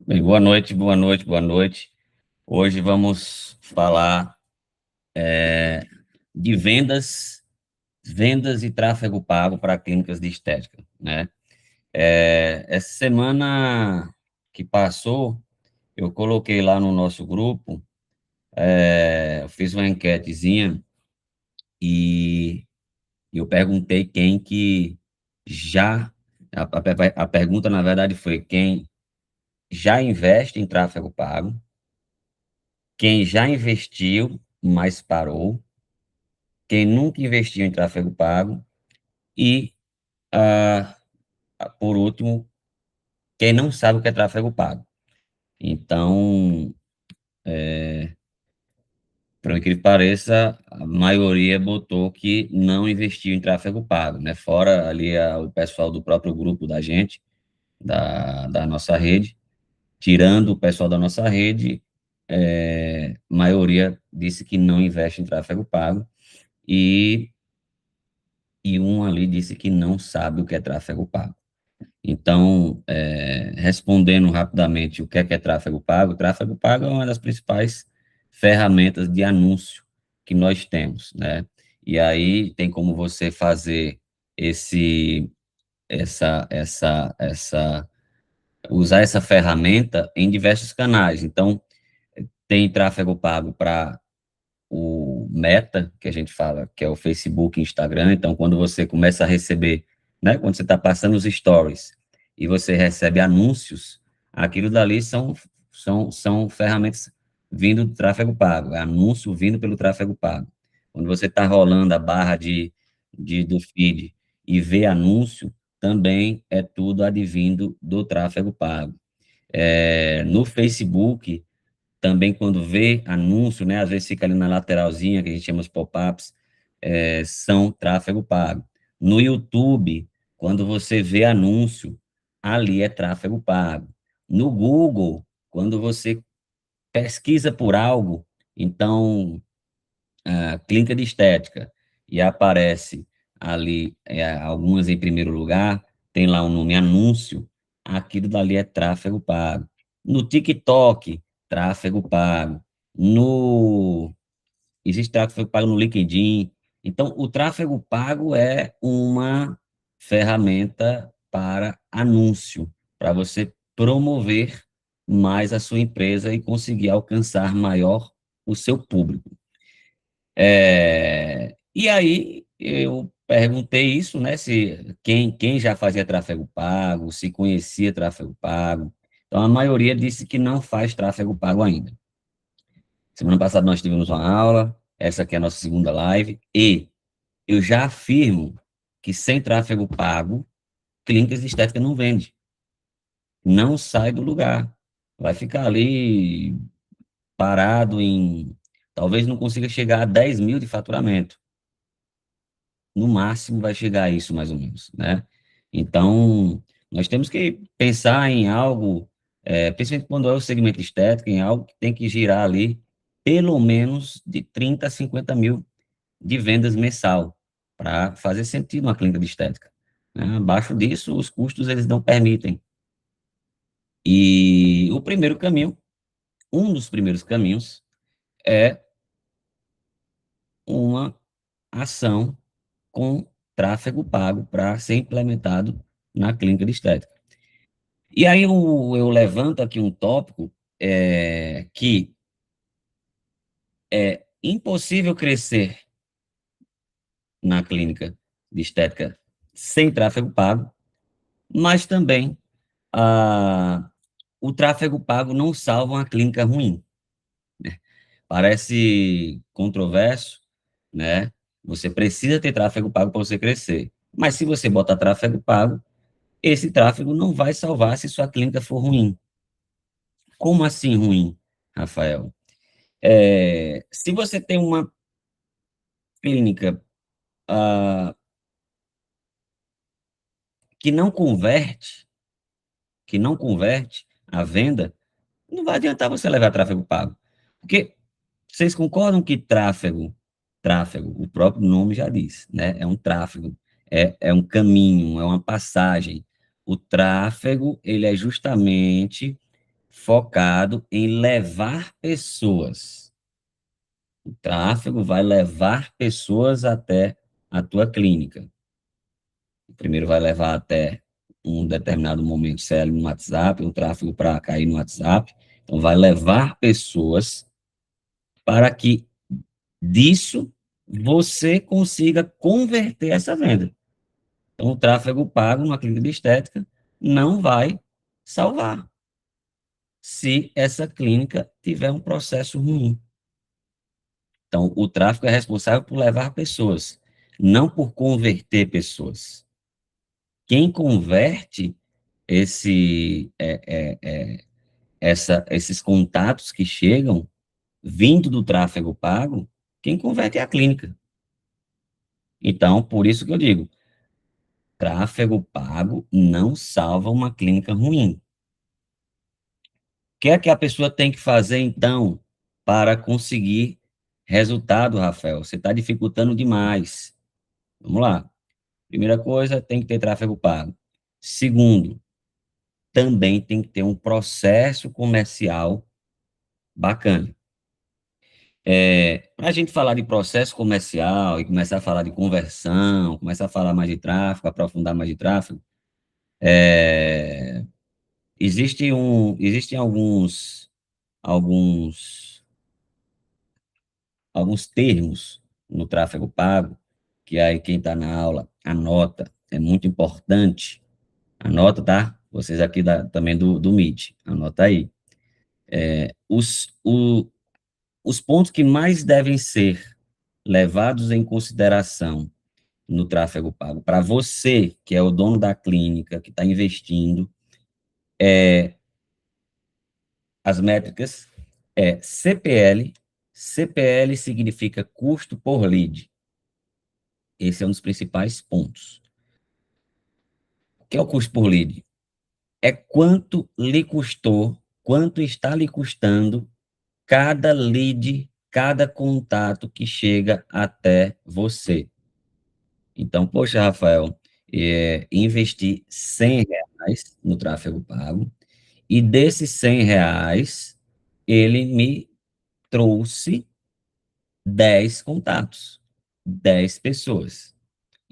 Bem, boa noite, boa noite, boa noite. Hoje vamos falar de vendas e tráfego pago para clínicas de estética, né? Essa semana que passou, eu coloquei lá no nosso grupo, eu fiz uma enquetezinha e eu perguntei quem que já, a pergunta na verdade foi quem já investe em tráfego pago, quem já investiu, mas parou, quem nunca investiu em tráfego pago e, ah, por último, quem não sabe o que é tráfego pago. Então, por incrível que pareça, a maioria botou que não investiu em tráfego pago, né? Fora ali o pessoal do próprio grupo da gente, da nossa rede, tirando o pessoal da nossa rede, a maioria disse que não investe em tráfego pago e, e um ali disse que não sabe o que é tráfego pago. Então, respondendo rapidamente o que é tráfego pago é uma das principais ferramentas de anúncio que nós temos, né? E aí tem como você fazer esse, usar essa ferramenta em diversos canais. Então, tem tráfego pago para o Meta, que a gente fala, que é o Facebook e Instagram. Então, quando você começa a receber, né, quando você está passando os stories e você recebe anúncios, aquilo dali são ferramentas vindo do tráfego pago, é anúncio vindo pelo tráfego pago. Quando você está rolando a barra do feed e vê anúncio, também é tudo advindo do tráfego pago. No Facebook, também quando vê anúncio, né, às vezes fica ali na lateralzinha, que a gente chama os pop-ups, são tráfego pago. No YouTube, quando você vê anúncio, ali é tráfego pago. No Google, quando você pesquisa por algo, então, a clínica de estética, e aparece ali algumas em primeiro lugar, tem lá o nome anúncio, aquilo dali é tráfego pago. No TikTok, tráfego pago. No Existe tráfego pago no LinkedIn. Então, o tráfego pago é uma ferramenta para anúncio, para você promover mais a sua empresa e conseguir alcançar maior o seu público. E aí eu perguntei isso, né, se quem já fazia tráfego pago, se conhecia tráfego pago. Então, a maioria disse que não faz tráfego pago ainda. Semana passada nós tivemos uma aula, essa aqui é a nossa segunda live, e eu já afirmo que sem tráfego pago, clínicas de estética não vende, não sai do lugar. Vai ficar ali parado talvez não consiga chegar a 10 mil de faturamento. No máximo vai chegar a isso, mais ou menos, né? Então, nós temos que pensar em algo, principalmente quando é o segmento estético, em algo que tem que girar ali pelo menos de 30 a 50 mil de vendas mensal, para fazer sentido uma clínica de estética, né? Abaixo disso, os custos eles não permitem. E o primeiro caminho, um dos primeiros caminhos, é uma ação com tráfego pago para ser implementado na clínica de estética. E aí eu levanto aqui um tópico que é impossível crescer na clínica de estética sem tráfego pago, mas também o tráfego pago não salva uma clínica ruim. Parece controverso, né? Você precisa ter tráfego pago para você crescer. Mas se você botar tráfego pago, esse tráfego não vai salvar se sua clínica for ruim. Como assim ruim, Rafael? Se você tem uma clínica ah, que não converte, que não converte a venda, não vai adiantar você levar tráfego pago. Porque vocês concordam que tráfego, o próprio nome já diz, né? É um tráfego, é um caminho, é uma passagem. O tráfego, ele é justamente focado em levar pessoas. O tráfego vai levar pessoas até a tua clínica. Primeiro vai levar até um determinado momento CL no WhatsApp, o tráfego para cair no WhatsApp. Então, vai levar pessoas para que disso você consiga converter essa venda. Então, o tráfego pago numa clínica de estética não vai salvar se essa clínica tiver um processo ruim. Então, o tráfego é responsável por levar pessoas, não por converter pessoas. Quem converte esse, esses contatos que chegam vindo do tráfego pago, quem converte é a clínica. Então, por isso que eu digo, tráfego pago não salva uma clínica ruim. O que é que a pessoa tem que fazer, então, para conseguir resultado, Rafael? Você está dificultando demais. Vamos lá. Primeira coisa, tem que ter tráfego pago. Segundo, também tem que ter um processo comercial bacana. Para a gente falar de processo comercial e começar a falar de conversão, começar a falar mais de tráfego, aprofundar mais de tráfego, é, existem alguns, alguns termos no tráfego pago, que aí quem está na aula anota, é muito importante. Anota, tá? Vocês aqui também do Meet, anota aí. Os pontos que mais devem ser levados em consideração no tráfego pago, para você, que é o dono da clínica, que está investindo, as métricas CPL. CPL significa custo por lead. Esse é um dos principais pontos. O que é o custo por lead? É quanto lhe custou, quanto está lhe custando cada lead, cada contato que chega até você. Então, poxa, Rafael, investi R$ 100 no tráfego pago, e desses R$ 100, ele me trouxe 10 contatos, 10 pessoas.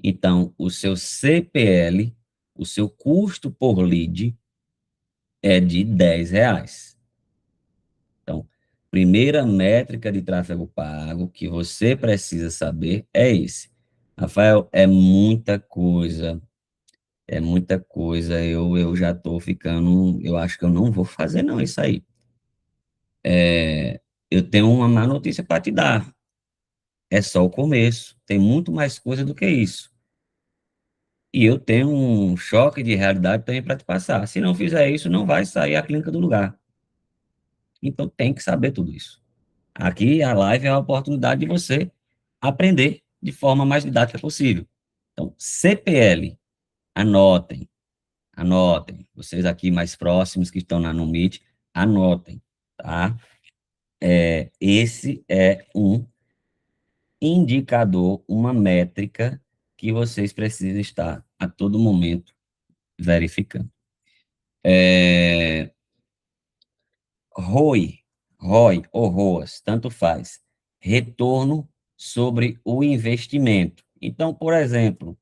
Então, o seu CPL, o seu custo por lead, é de R$ 10. Então, primeira métrica de tráfego pago que você precisa saber é esse. Rafael, é muita coisa, eu já estou ficando, eu acho que eu não vou fazer não isso aí. Eu tenho uma má notícia para te dar, é só o começo, tem muito mais coisa do que isso. E eu tenho um choque de realidade também para te passar. Se não fizer isso, não vai sair a clínica do lugar. Então tem que saber tudo isso. Aqui a live é a oportunidade de você aprender de forma mais didática possível. Então, CPL, anotem, anotem. Vocês aqui mais próximos que estão no Meet, anotem, tá? Esse é um indicador, uma métrica que vocês precisam estar a todo momento verificando. ROI, ROI ou ROAS, tanto faz. Retorno sobre o investimento. Então, por exemplo,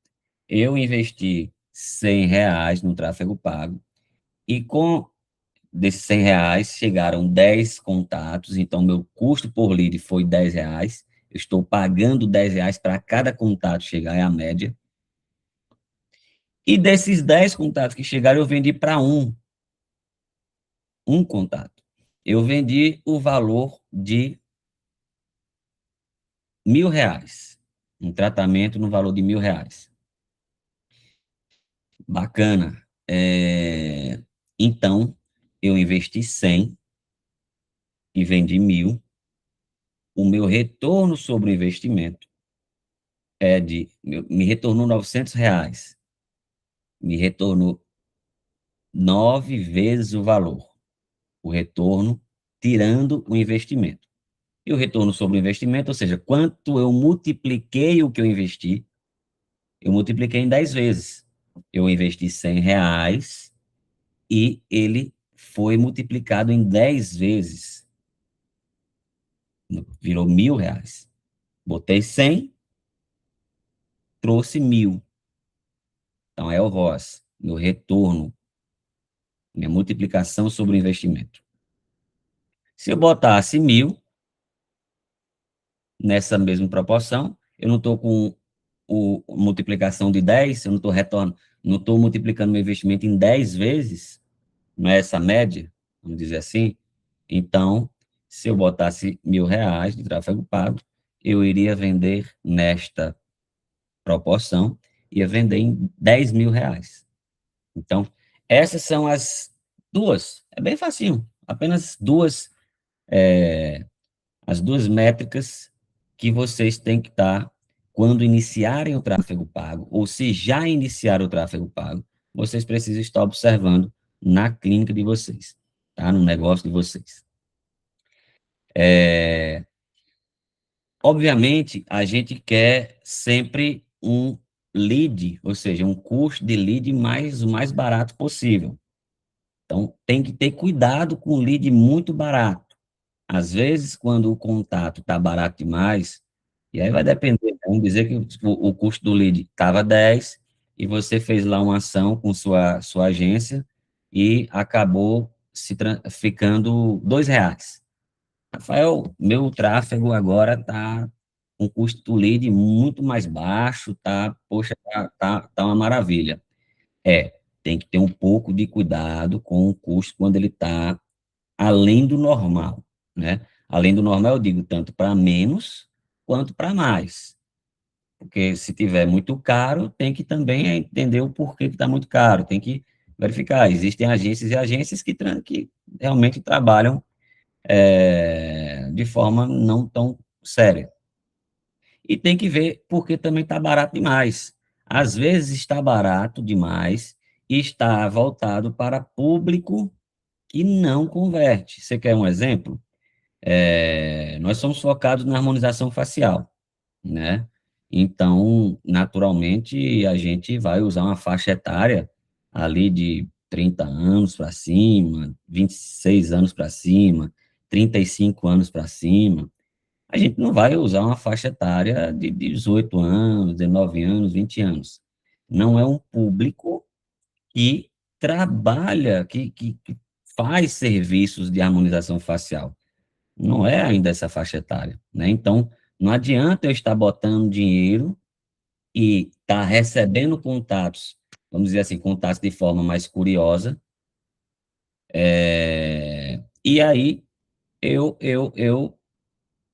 eu investi R$ 100 no tráfego pago e com desses R$ 100 chegaram 10 contatos, então meu custo por lead foi R$ 10. Eu estou pagando R$ 10 para cada contato chegar, é a média. E desses 10 contatos que chegaram, eu vendi para um contato. Eu vendi o valor de R$ 1.000, um tratamento no valor de R$ 1.000. Bacana. Então, eu investi 100 e vendi 1.000. O meu retorno sobre o investimento me retornou R$ 900. Me retornou 9 vezes o valor. O retorno tirando o investimento. E o retorno sobre o investimento, ou seja, quanto eu multipliquei o que eu investi, eu multipliquei em 10 vezes. Eu investi R$ 100 e ele foi multiplicado em 10 vezes, virou R$ 1.000. Botei 100, trouxe 1.000. Então, é o ROS, meu retorno, minha multiplicação sobre o investimento. Se eu botasse 1.000 nessa mesma proporção, eu não estou com multiplicação de 10, eu não estou retorno, não estou multiplicando meu investimento em 10 vezes, não é essa média, vamos dizer assim. Então, se eu botasse R$ 1.000 de tráfego pago, eu iria vender nesta proporção, ia vender em R$ 10.000. Então, essas são as duas, é bem facinho, apenas duas, as duas métricas que vocês têm que estar, quando iniciarem o tráfego pago, ou se já iniciaram o tráfego pago, vocês precisam estar observando na clínica de vocês, tá? No negócio de vocês. Obviamente, a gente quer sempre um lead, ou seja, um custo de lead o mais barato possível. Então, tem que ter cuidado com o lead muito barato. Às vezes, quando o contato está barato demais, e aí vai depender, vamos dizer que o custo do lead estava 10 e você fez lá uma ação com sua agência e acabou ficando R$ 2. Rafael, meu tráfego agora está com custo do lead muito mais baixo, tá? Poxa, tá uma maravilha. Tem que ter um pouco de cuidado com o custo quando ele está além do normal, né? Além do normal, eu digo tanto para menos quanto para mais. Porque se tiver muito caro, tem que também entender o porquê que está muito caro, tem que verificar. Existem agências e agências que realmente trabalham de forma não tão séria. E tem que ver porque também está barato demais. Às vezes está barato demais e está voltado para público que não converte. Você quer um exemplo? Nós somos focados na harmonização facial, né? Então, naturalmente, a gente vai usar uma faixa etária ali de 30 anos para cima, 26 anos para cima, 35 anos para cima. A gente não vai usar uma faixa etária de 18 anos, 19 anos, 20 anos. Não é um público que trabalha, que faz serviços de harmonização facial. Não é ainda essa faixa etária, né? Então, não adianta eu estar botando dinheiro e estar recebendo contatos, vamos dizer assim, contatos de forma mais curiosa, e aí eu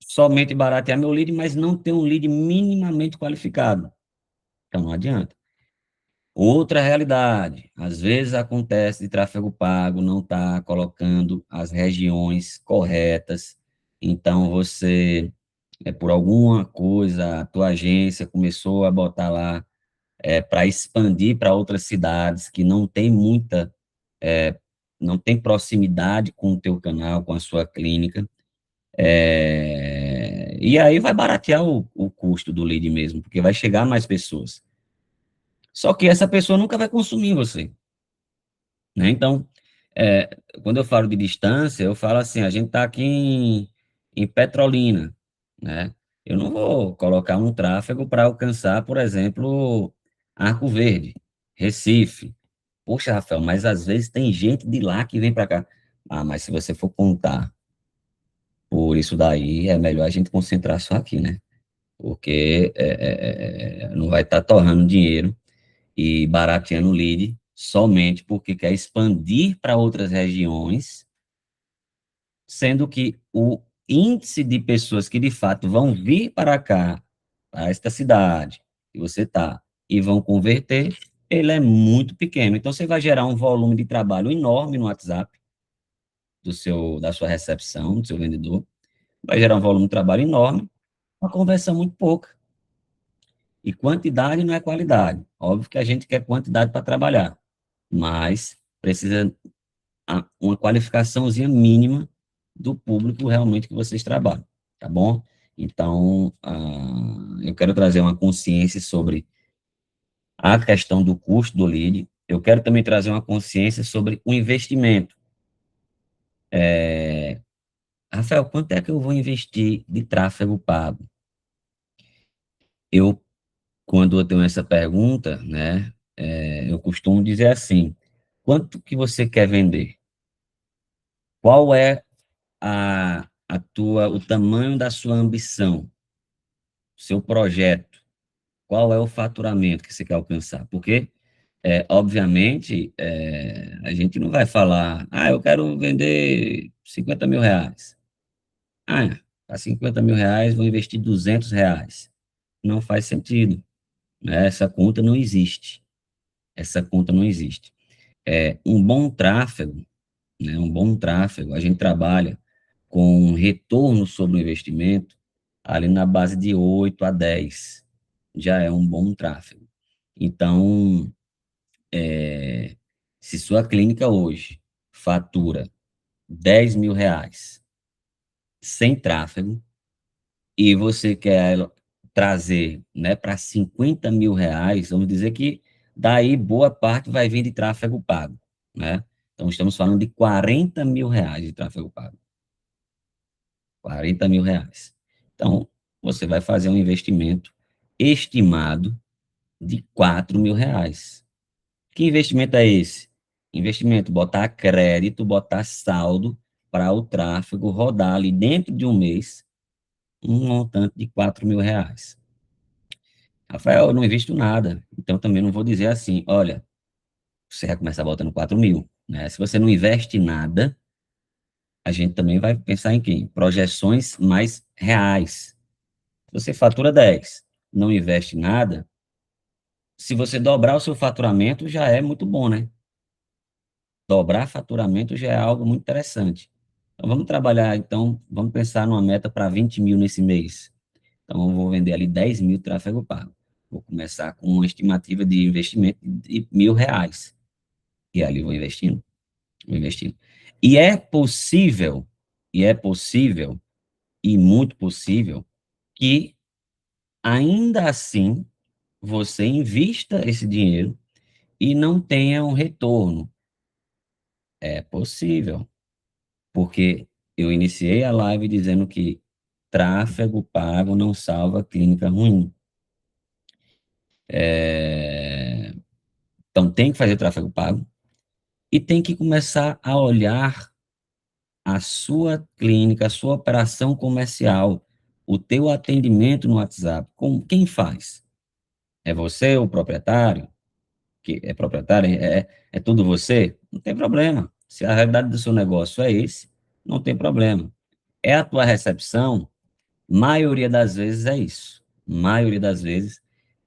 somente baratear meu lead, mas não ter um lead minimamente qualificado. Então, não adianta. Outra realidade, às vezes acontece de tráfego pago, não está colocando as regiões corretas, então você, por alguma coisa, a tua agência começou a botar lá para expandir para outras cidades que não tem não tem proximidade com o teu canal, com a sua clínica, e aí vai baratear o custo do lead mesmo, porque vai chegar mais pessoas. Só que essa pessoa nunca vai consumir você, né? Então, é, quando eu falo de distância, eu falo assim, a gente está aqui em Petrolina, né? Eu não vou colocar um tráfego para alcançar, por exemplo, Arco Verde, Recife. Poxa, Rafael, mas às vezes tem gente de lá que vem para cá. Ah, mas se você for contar por isso daí, é melhor a gente concentrar só aqui, né? Porque não vai estar torrando dinheiro e barateando o lead somente porque quer expandir para outras regiões, sendo que o índice de pessoas que de fato vão vir para cá, para esta cidade que você está, e vão converter, ele é muito pequeno. Então, você vai gerar um volume de trabalho enorme no WhatsApp da sua recepção, do seu vendedor, vai gerar um volume de trabalho enorme, uma conversão muito pouca. E quantidade não é qualidade. Óbvio que a gente quer quantidade para trabalhar, mas precisa uma qualificaçãozinha mínima do público realmente que vocês trabalham, tá bom? Então, eu quero trazer uma consciência sobre a questão do custo do lead, eu quero também trazer uma consciência sobre o investimento. Rafael, quanto é que eu vou investir de tráfego pago? Eu, quando eu tenho essa pergunta, né, eu costumo dizer assim: quanto que você quer vender? Qual é o tamanho da sua ambição, seu projeto? Qual é o faturamento que você quer alcançar? Porque, obviamente, a gente não vai falar, eu quero vender R$ 50.000. Para R$ 50.000, vou investir R$ 200. Não faz sentido, né? Essa conta não existe. Essa conta não existe. Um bom tráfego, né? Um bom tráfego, a gente trabalha com um retorno sobre o investimento ali na base de 8 a 10. Já é um bom tráfego. Então, se sua clínica hoje fatura R$ 10.000 sem tráfego e você quer trazer, né, para R$ 50.000, vamos dizer que daí boa parte vai vir de tráfego pago, né? Então, estamos falando de R$ 40.000 de tráfego pago. R$ 40.000. Então, você vai fazer um investimento estimado de R$ 4.000. Que investimento é esse? Investimento, botar crédito, botar saldo para o tráfego rodar ali dentro de um mês, um montante de R$ 4.000. Rafael, eu não invisto nada, então também não vou dizer assim, olha, você vai começar botando 4.000, né? Se você não investe nada, a gente também vai pensar em quê? Projeções mais reais. Você fatura 10, não investe nada, se você dobrar o seu faturamento, já é muito bom, né? Dobrar faturamento já é algo muito interessante. Então, vamos trabalhar, então, vamos pensar numa meta para 20.000 nesse mês. Então, eu vou vender ali 10.000 tráfego pago. Vou começar com uma estimativa de investimento de R$ 1.000. E ali vou investindo. E é possível, e muito possível, que ainda assim você invista esse dinheiro e não tenha um retorno. É possível, porque eu iniciei a live dizendo que tráfego pago não salva clínica ruim. Então, tem que fazer tráfego pago e tem que começar a olhar a sua clínica, a sua operação comercial, o teu atendimento no WhatsApp. Quem faz? É você, o proprietário? Que é proprietário? É tudo você? Não tem problema. Se a realidade do seu negócio é esse, não tem problema. É a tua recepção? Maioria das vezes é isso. Maioria das vezes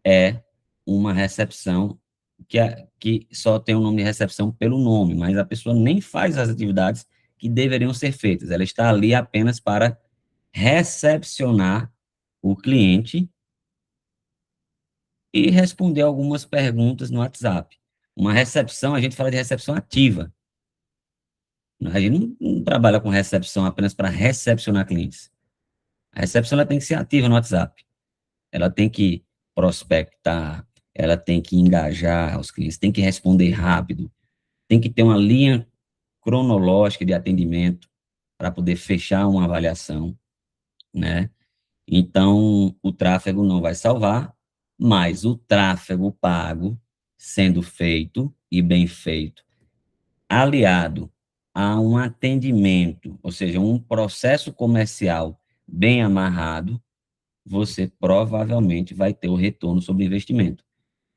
é uma recepção que só tem o nome de recepção pelo nome, mas a pessoa nem faz as atividades que deveriam ser feitas. Ela está ali apenas para recepcionar o cliente e responder algumas perguntas no WhatsApp. Uma recepção, a gente fala de recepção ativa. A gente não trabalha com recepção apenas para recepcionar clientes. A recepção ela tem que ser ativa no WhatsApp. Ela tem que prospectar, ela tem que engajar os clientes, tem que responder rápido, tem que ter uma linha cronológica de atendimento para poder fechar uma avaliação, né? Então, o tráfego não vai salvar, mas o tráfego pago, sendo feito e bem feito, aliado a um atendimento, ou seja, um processo comercial bem amarrado, você provavelmente vai ter o retorno sobre o investimento.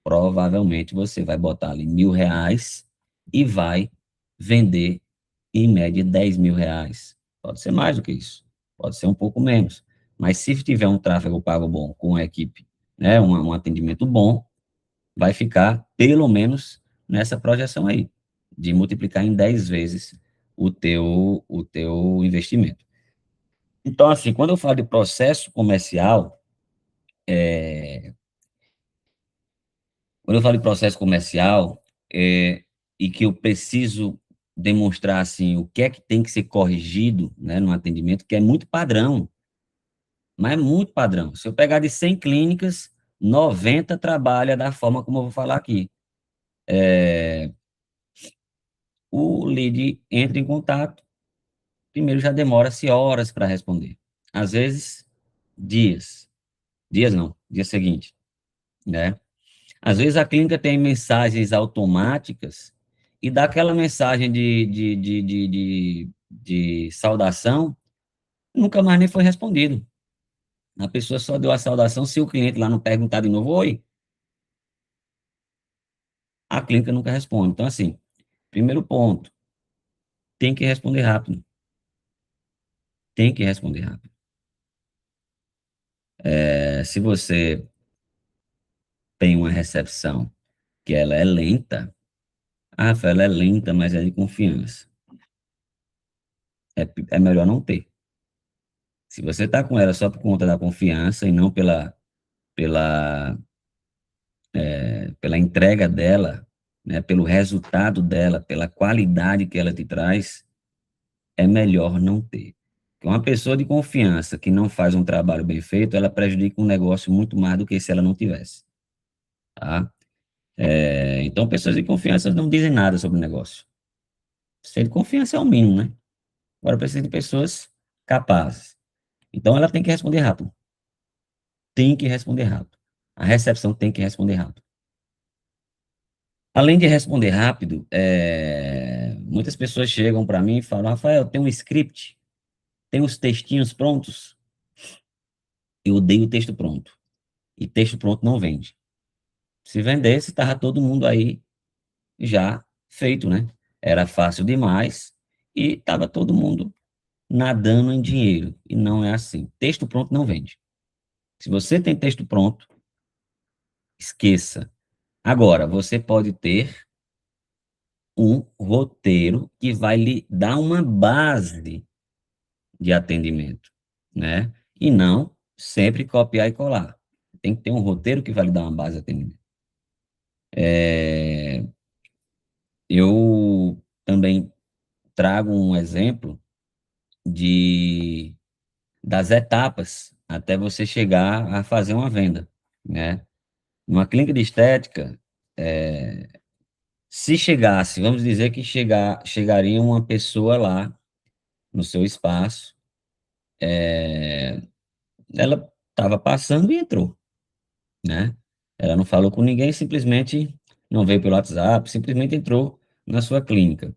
Provavelmente você vai botar ali R$ 1.000 e vai vender em média R$ 10.000. Pode ser mais do que isso, pode ser um pouco menos. Mas se tiver um tráfego pago bom com a equipe, né, um atendimento bom, vai ficar pelo menos nessa projeção aí, de multiplicar em 10 vezes o teu investimento. Então, assim, quando eu falo de processo comercial, Quando eu falo de processo comercial, e que eu preciso demonstrar, assim, o que é que tem que ser corrigido, né, no atendimento, que é muito padrão, mas é muito padrão. Se eu pegar de 100 clínicas, 90 trabalha da forma como eu vou falar aqui. O lead entra em contato, primeiro já demora-se horas para responder. Às vezes, dias. Dias não, dia seguinte, né? Às vezes a clínica tem mensagens automáticas e dá aquela mensagem de saudação, nunca mais nem foi respondido. A pessoa só deu a saudação, se o cliente lá não perguntar de novo, oi, a clínica nunca responde. Então, assim, primeiro ponto, tem que responder rápido. Tem que responder rápido. Se você tem uma recepção que ela é lenta, ela é lenta, mas é de confiança. É melhor não ter. Se você está com ela só por conta da confiança e não pela, pela entrega dela, né, pelo resultado dela, pela qualidade que ela te traz, é melhor não ter. Porque uma pessoa de confiança que não faz um trabalho bem feito, ela prejudica um negócio muito mais do que se ela não tivesse, tá? Então, pessoas de confiança não dizem nada sobre o negócio. Ser de confiança é o mínimo, né? Agora precisa de pessoas capazes. Então, ela tem que responder rápido. Tem que responder rápido. A recepção tem que responder rápido. Além de responder rápido, muitas pessoas chegam para mim e falam, Rafael, tem um script, tem os textinhos prontos. Eu odeio texto pronto. E texto pronto não vende. Se vendesse, estava todo mundo aí já feito, né? Era fácil demais e estava todo mundo nadando em dinheiro. E não é assim. Texto pronto não vende. Se você tem texto pronto, esqueça. Agora, você pode ter um roteiro que vai lhe dar uma base de atendimento, né? E não sempre copiar e colar. Tem que ter um roteiro que vai lhe dar uma base de atendimento. Eu também trago um exemplo de das etapas até você chegar a fazer uma venda, né? Numa clínica de estética, se chegasse, vamos dizer que chegaria uma pessoa lá no seu espaço, ela estava passando e entrou, né? Ela não falou com ninguém, simplesmente não veio pelo WhatsApp, simplesmente entrou na sua clínica.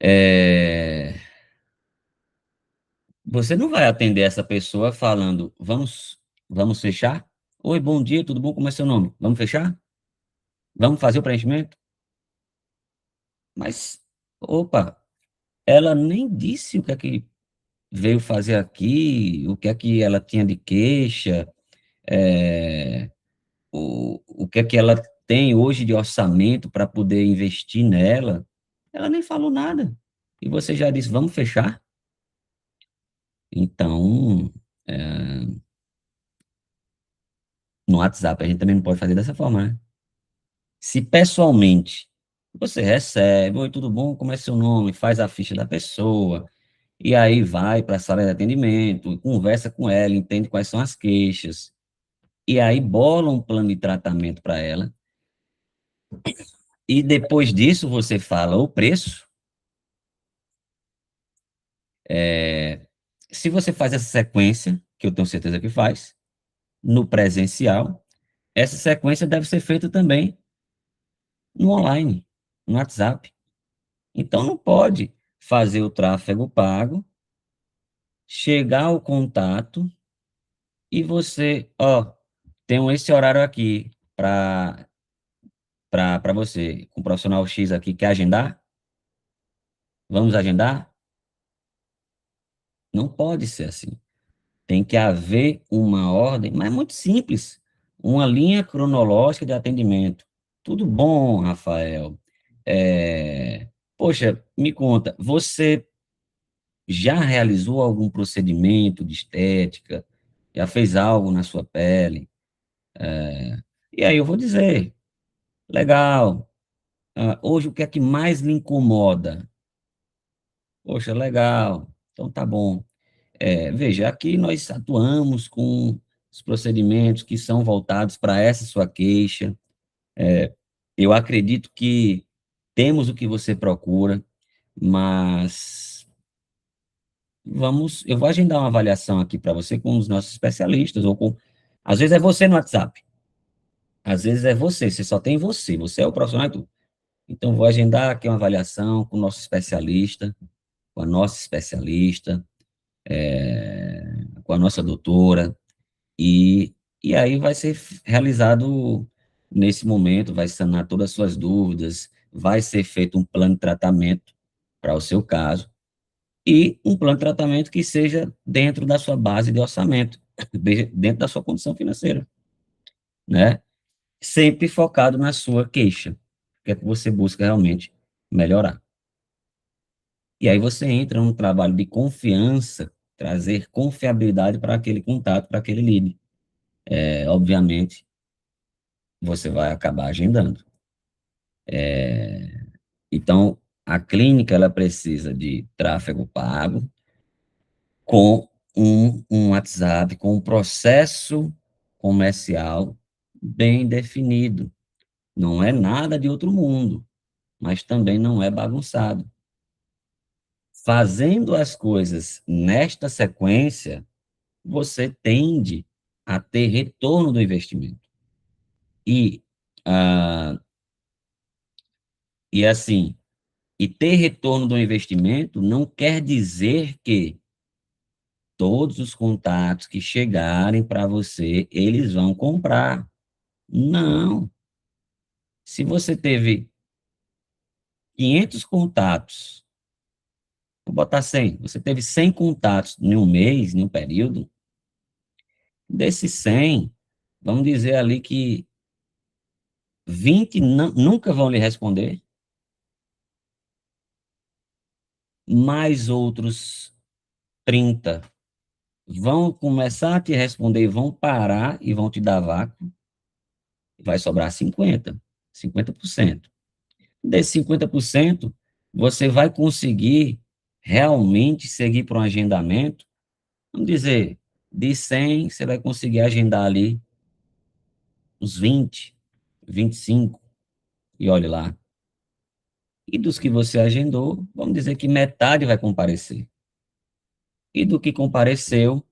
É, Você não vai atender essa pessoa falando, vamos fechar? Oi, bom dia, tudo bom? Como é seu nome? Vamos fechar? Vamos fazer o preenchimento? Mas, opa, ela nem disse o que é que veio fazer aqui, o que é que ela tinha de queixa, é, o que é que ela tem hoje de orçamento para poder investir nela. Ela nem falou nada. E você já disse, vamos fechar? Então, é, no WhatsApp a gente também não pode fazer dessa forma, né? Se pessoalmente você recebe, oi, tudo bom? Como é seu nome? Faz a ficha da pessoa, e aí vai para a sala de atendimento, conversa com ela, entende quais são as queixas, e aí bola um plano de tratamento para ela, e depois disso você fala o preço. Se você faz essa sequência, que eu tenho certeza que faz, no presencial, essa sequência deve ser feita também no online, no WhatsApp. Então não pode fazer o tráfego pago, chegar ao contato e você, ó, tenho esse horário aqui para você, com o profissional X aqui, quer agendar? Vamos agendar? Não pode ser assim. Tem que haver uma ordem, mas é muito simples, uma linha cronológica de atendimento. Tudo bom, Rafael? Poxa, me conta, você já realizou algum procedimento de estética? Já fez algo na sua pele? E aí eu vou dizer, legal. Hoje o que é que mais lhe incomoda? Poxa, legal. Então tá bom. Veja, aqui nós atuamos com os procedimentos que são voltados para essa sua queixa. Eu acredito que temos o que você procura, mas eu vou agendar uma avaliação aqui para você com os nossos especialistas, às vezes é você no WhatsApp, às vezes é você só tem você é o profissional e tudo. Então, vou agendar aqui uma avaliação com o nosso especialista, com a nossa especialista, com a nossa doutora, e aí vai ser realizado nesse momento, vai sanar todas as suas dúvidas, vai ser feito um plano de tratamento para o seu caso, e um plano de tratamento que seja dentro da sua base de orçamento, dentro da sua condição financeira, né? Sempre focado na sua queixa, o que é que você busca realmente melhorar. E aí você entra num trabalho de confiança, trazer confiabilidade para aquele contato, para aquele lead. Obviamente, você vai acabar agendando. Então, a clínica, ela precisa de tráfego pago com um WhatsApp, com um processo comercial bem definido. Não é nada de outro mundo, mas também não é bagunçado. Fazendo as coisas nesta sequência, você tende a ter retorno do investimento. E, ah, e assim, e ter retorno do investimento não quer dizer que todos os contatos que chegarem para você, eles vão comprar. Não. Se você teve 500 contatos, vou botar 100, você teve 100 contatos em um mês, em um período, desses 100, vamos dizer ali que 20 nunca vão lhe responder, mais outros 30 vão começar a te responder, vão parar e vão te dar vácuo, vai sobrar 50%. Desses 50%, você vai conseguir realmente seguir para um agendamento, vamos dizer, de 100, você vai conseguir agendar ali uns 20, 25, e olhe lá. E dos que você agendou, vamos dizer que metade vai comparecer. E do que compareceu,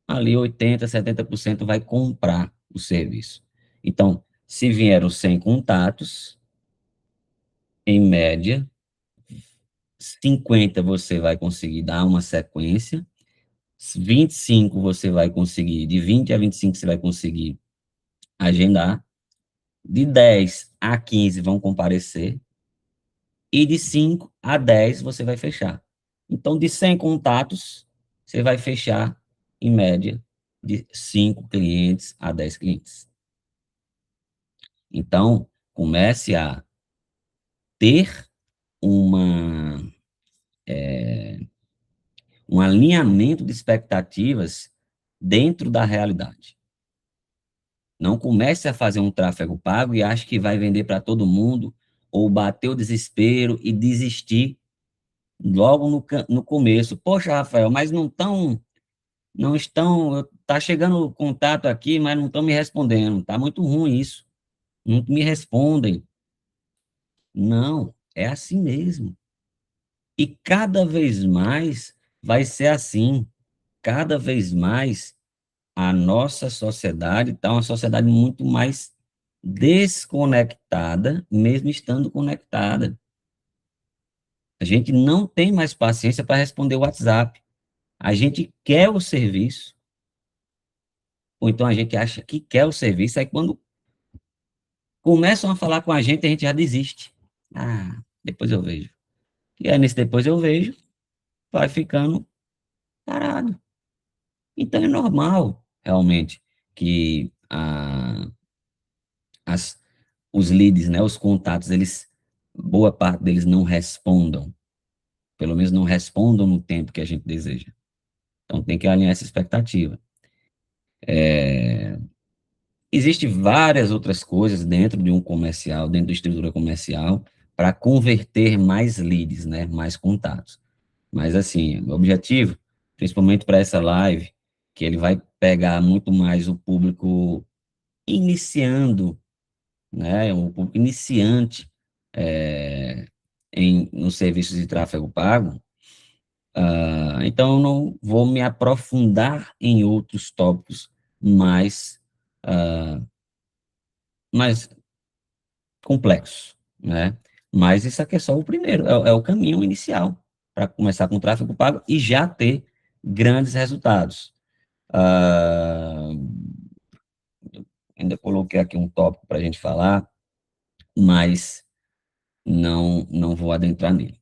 ali 80, 70% vai comprar o serviço. Então, se vieram 100 contatos, em média, 50 você vai conseguir dar uma sequência, 25 você vai conseguir, de 20 a 25 você vai conseguir agendar, de 10 a 15 vão comparecer, e de 5 a 10 você vai fechar. Então, de 100 contatos, você vai fechar, em média, de 5 clientes a 10 clientes. Então, comece a ter uma, um alinhamento de expectativas dentro da realidade. Não comece a fazer um tráfego pago e ache que vai vender para todo mundo, ou bater o desespero e desistir logo no começo. Poxa, Rafael, mas não estão, tá chegando contato aqui, mas não estão me respondendo. Tá muito ruim isso. Não me respondem. Não, é assim mesmo. E cada vez mais vai ser assim. Cada vez mais a nossa sociedade está uma sociedade muito mais desconectada, mesmo estando conectada. A gente não tem mais paciência para responder o WhatsApp. A gente quer o serviço, ou então a gente acha que quer o serviço, aí quando começam a falar com a gente já desiste. Ah, depois eu vejo. E aí, nesse depois eu vejo, vai ficando parado. Então é normal, realmente, que as, os leads, né, os contatos, boa parte deles não respondam, pelo menos não respondam no tempo que a gente deseja. Então tem que alinhar essa expectativa. Existem várias outras coisas dentro de um comercial, dentro da estrutura comercial, para converter mais leads, né, mais contatos. Mas assim, o objetivo, principalmente para essa live, que ele vai pegar muito mais o público iniciando, né, o público iniciante, nos serviços de tráfego pago, então eu não vou me aprofundar em outros tópicos mais, ah, mais complexos, né? Mas isso aqui é só o primeiro, é o caminho inicial para começar com o tráfego pago e já ter grandes resultados. Ah, ainda coloquei aqui um tópico para a gente falar, mas não vou adentrar nele.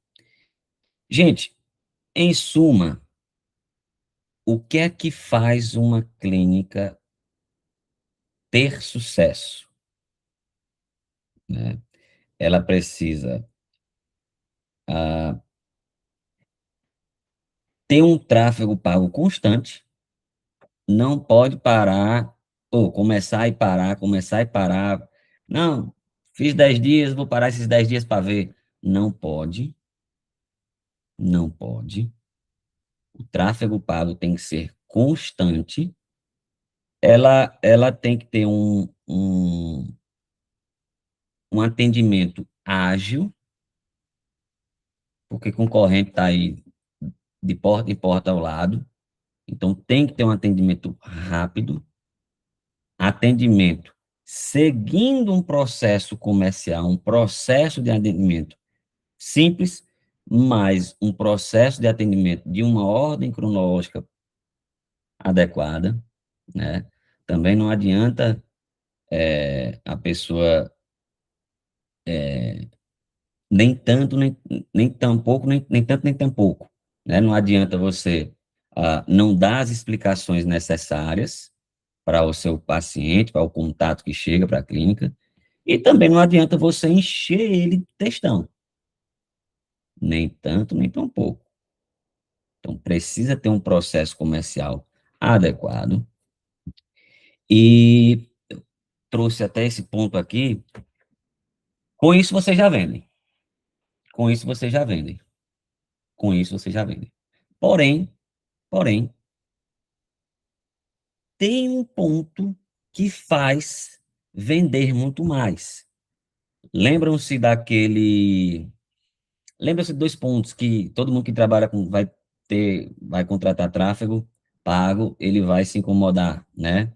Gente, em suma, o que é que faz uma clínica ter sucesso, né? Ela precisa ter um tráfego pago constante, não pode parar, ou começar e parar. Não, fiz 10 dias, vou parar esses 10 dias para ver. Não pode, não pode. O tráfego pago tem que ser constante. Ela tem que ter um atendimento ágil, porque concorrente está aí de porta em porta ao lado. Então, tem que ter um atendimento rápido, atendimento seguindo um processo comercial, um processo de atendimento simples, mas um processo de atendimento de uma ordem cronológica adequada, né? Também não adianta a pessoa nem tanto, nem tão pouco, nem tanto, nem tão pouco, né? Não adianta você não dar as explicações necessárias para o seu paciente, para o contato que chega para a clínica, e também não adianta você encher ele de textão, nem tanto, nem tão pouco. Então, precisa ter um processo comercial adequado, e trouxe até esse ponto aqui, com isso você já vende, com isso você já vende, com isso você já vende. Porém, porém, tem um ponto que faz vender muito mais. Lembram-se daquele. Lembra-se de dois pontos que todo mundo que trabalha com vai contratar tráfego pago, ele vai se incomodar, né?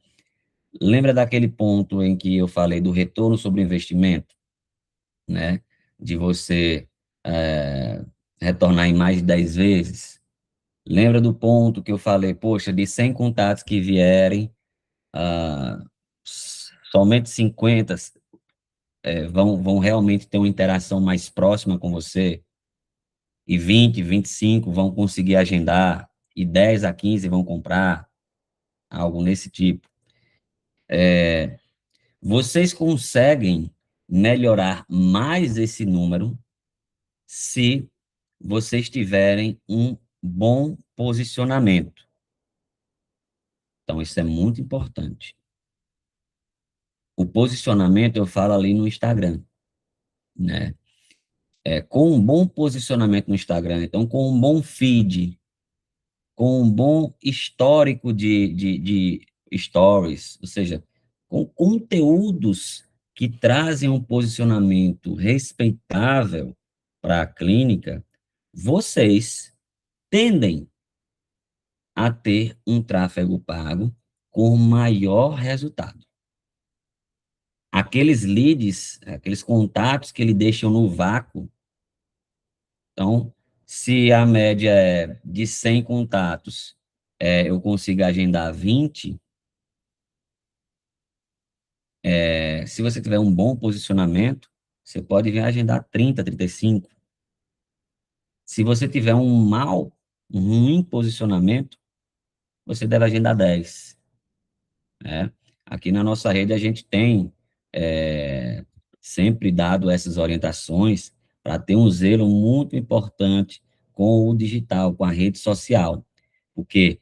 Lembra daquele ponto em que eu falei do retorno sobre o investimento, né? De você retornar em mais de 10 vezes. Lembra do ponto que eu falei, poxa, de 100 contatos que vierem, ah, somente 50 vão realmente ter uma interação mais próxima com você, e 20, 25 vão conseguir agendar, e 10 a 15 vão comprar, algo nesse tipo. Vocês conseguem melhorar mais esse número se vocês tiverem um bom posicionamento. Então, isso é muito importante. O posicionamento eu falo ali no Instagram, né? Com um bom posicionamento no Instagram, então com um bom feed, com um bom histórico de stories, ou seja, com conteúdos que trazem um posicionamento respeitável para a clínica, vocês tendem a ter um tráfego pago com maior resultado. Aqueles leads, aqueles contatos que ele deixam no vácuo, então, se a média é de 100 contatos, eu consigo agendar 20, se você tiver um bom posicionamento, você pode vir agendar 30, 35. Se você tiver um ruim posicionamento, você deve agendar 10, né? Aqui na nossa rede a gente tem sempre dado essas orientações para ter um zelo muito importante com o digital, com a rede social, porque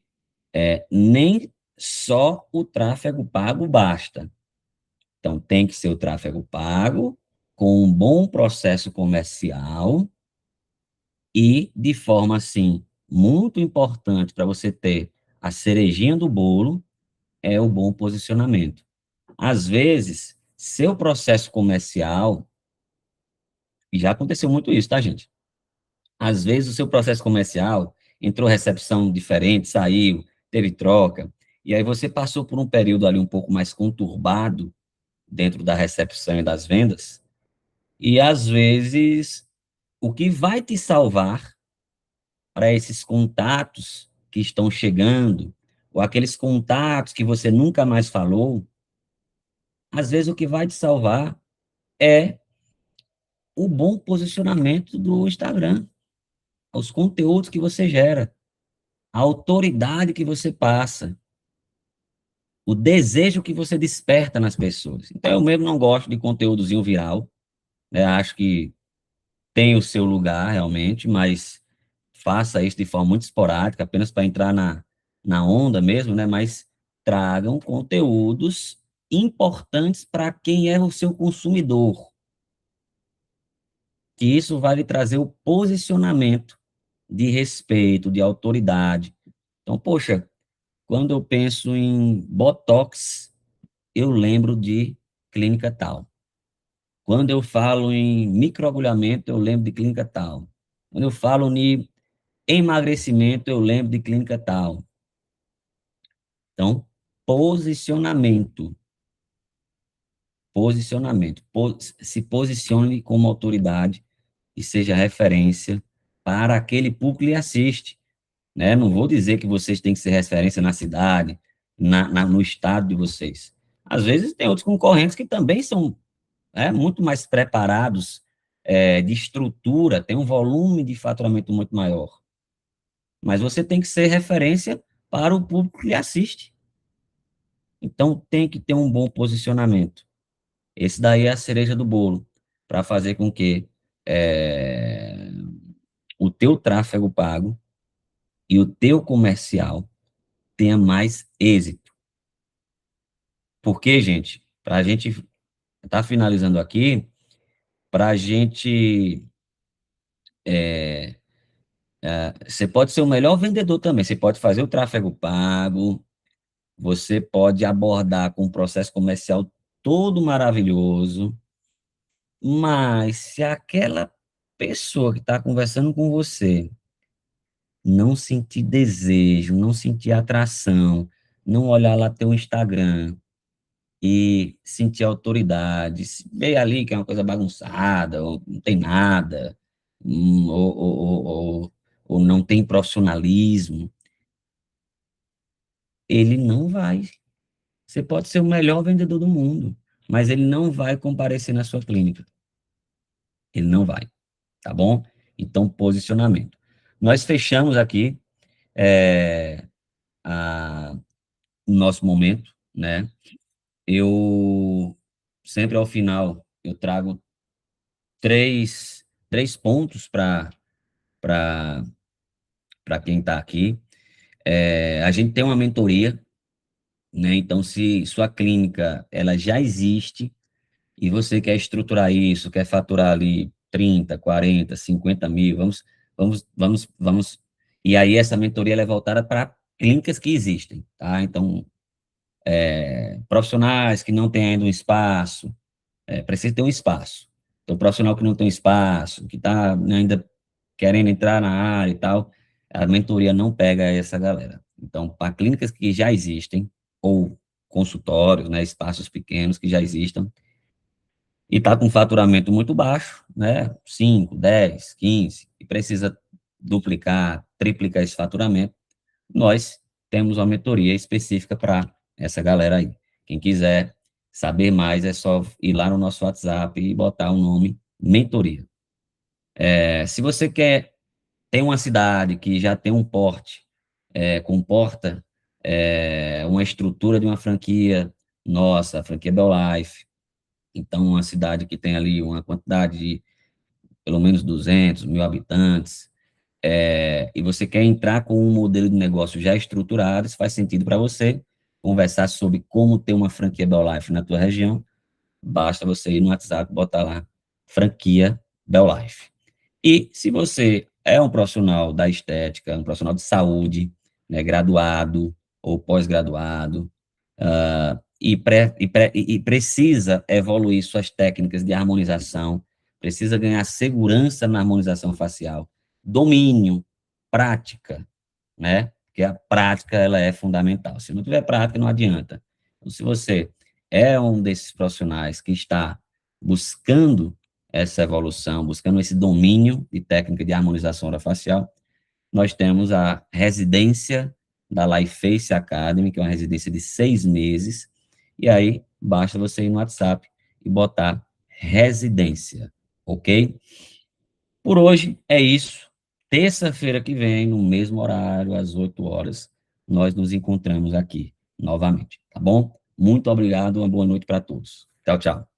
nem só o tráfego pago basta. Então, tem que ser o tráfego pago, com um bom processo comercial e de forma, assim, muito importante para você ter a cerejinha do bolo, é o bom posicionamento. Às vezes, seu processo comercial E já aconteceu muito isso, tá, gente? Às vezes o seu processo comercial entrou recepção diferente, saiu, teve troca, e aí você passou por um período ali um pouco mais conturbado dentro da recepção e das vendas, e às vezes o que vai te salvar para esses contatos que estão chegando, ou aqueles contatos que você nunca mais falou, às vezes o que vai te salvar é o bom posicionamento do Instagram, os conteúdos que você gera, a autoridade que você passa, o desejo que você desperta nas pessoas. Então, eu mesmo não gosto de conteúdozinho viral, né? Acho que tem o seu lugar, realmente, mas faça isso de forma muito esporádica, apenas para entrar na onda mesmo, né? Mas tragam conteúdos importantes para quem é o seu consumidor, que isso vai lhe trazer o posicionamento de respeito, de autoridade. Então, poxa, quando eu penso em Botox, eu lembro de clínica tal. Quando eu falo em microagulhamento, eu lembro de clínica tal. Quando eu falo em emagrecimento, eu lembro de clínica tal. Então, posicionamento. Posicionamento. Se posicione como autoridade e seja referência para aquele público que lhe assiste, né? Não vou dizer que vocês têm que ser referência na cidade, no estado de vocês. Às vezes tem outros concorrentes que também são, muito mais preparados, de estrutura, tem um volume de faturamento muito maior. Mas você tem que ser referência para o público que lhe assiste. Então, tem que ter um bom posicionamento. Esse daí é a cereja do bolo, para fazer com que o teu tráfego pago e o teu comercial tenha mais êxito. Porque, gente, para a gente estar finalizando aqui, para a gente, você pode ser o melhor vendedor também, você pode fazer o tráfego pago, você pode abordar com um processo comercial todo maravilhoso, mas se aquela pessoa que está conversando com você não sentir desejo, não sentir atração, não olhar lá teu Instagram e sentir autoridade, se ver ali que é uma coisa bagunçada, ou não tem nada, ou não tem profissionalismo, ele não vai. Você pode ser o melhor vendedor do mundo, mas ele não vai comparecer na sua clínica. Ele não vai, tá bom? Então, posicionamento. Nós fechamos aqui é, o nosso momento, né? Eu sempre ao final eu trago três pontos para quem está aqui. A gente tem uma mentoria, né? Então, se sua clínica ela já existe e você quer estruturar isso, quer faturar ali 30, 40, 50 mil, vamos. E aí essa mentoria ela é voltada para clínicas que existem, tá? Então, profissionais que não têm ainda um espaço, precisa ter um espaço. Então, o profissional que não tem espaço, que está ainda querendo entrar na área e tal, a mentoria não pega essa galera. Então, para clínicas que já existem, ou consultórios, né, espaços pequenos que já existam, e está com faturamento muito baixo, né, 5, 10, 15, e precisa duplicar, triplicar esse faturamento, nós temos uma mentoria específica para essa galera aí. Quem quiser saber mais, é só ir lá no nosso WhatsApp e botar o nome mentoria. Se você quer ter uma cidade que já tem um porte, comporta uma estrutura de uma franquia nossa, a franquia Bellife, então uma cidade que tem ali uma quantidade de pelo menos 200 mil habitantes, e você quer entrar com um modelo de negócio já estruturado, se faz sentido para você conversar sobre como ter uma franquia Bellife na tua região, basta você ir no WhatsApp, botar lá, franquia Bellife. E se você é um profissional da estética, um profissional de saúde, né, graduado ou pós-graduado, e precisa evoluir suas técnicas de harmonização, precisa ganhar segurança na harmonização facial, domínio, prática, né? Porque a prática, ela é fundamental. Se não tiver prática, não adianta. Então, se você é um desses profissionais que está buscando essa evolução, buscando esse domínio de técnica de harmonização orofacial, nós temos a residência da LifeFace Academy, que é uma residência de 6 meses, e aí basta você ir no WhatsApp e botar residência, ok? Por hoje é isso. Terça-feira que vem, no mesmo horário, às 8 horas, nós nos encontramos aqui novamente, tá bom? Muito obrigado, uma boa noite para todos. Tchau, tchau.